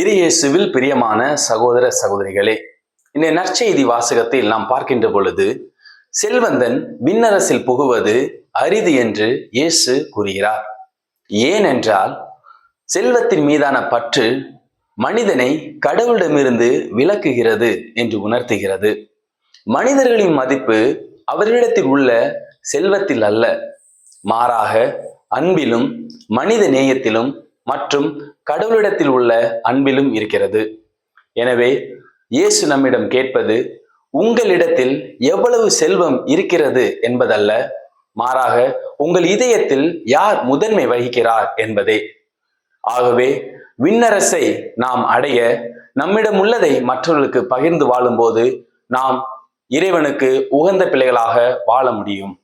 இயேசுவில் பிரியமான சகோதர சகோதரிகளே, இந்த நற்செய்தி வாசகத்தில் நாம் பார்க்கின்ற பொழுது செல்வந்தன் விண்ணரசில் புகுவது அரிது என்று இயேசு கூறுகிறார். ஏனென்றால் செல்வத்தின் மீதான பற்று மனிதனை கடவுளிடமிருந்து விலக்குகிறது என்று உணர்த்துகிறது. மனிதர்களின் மதிப்பு அவர்களிடத்தில் உள்ள செல்வத்தில் அல்ல, மாறாக அன்பிலும் மனித நேயத்திலும் மற்றும் கடவுளிடத்தில் உள்ள அன்பிலும் இருக்கிறது. எனவே இயேசு நம்மிடம் கேட்பது உங்களிடத்தில் எவ்வளவு செல்வம் இருக்கிறது என்பதல்ல, மாறாக உங்கள் இதயத்தில் யார் முதன்மை வகிக்கிறார் என்பதே. ஆகவே விண்ணரசை நாம் அடைய நம்மிடம் உள்ளதை மற்றவர்களுக்கு பகிர்ந்து வாழும்போது நாம் இறைவனுக்கு உகந்த பிள்ளைகளாக வாழ முடியும்.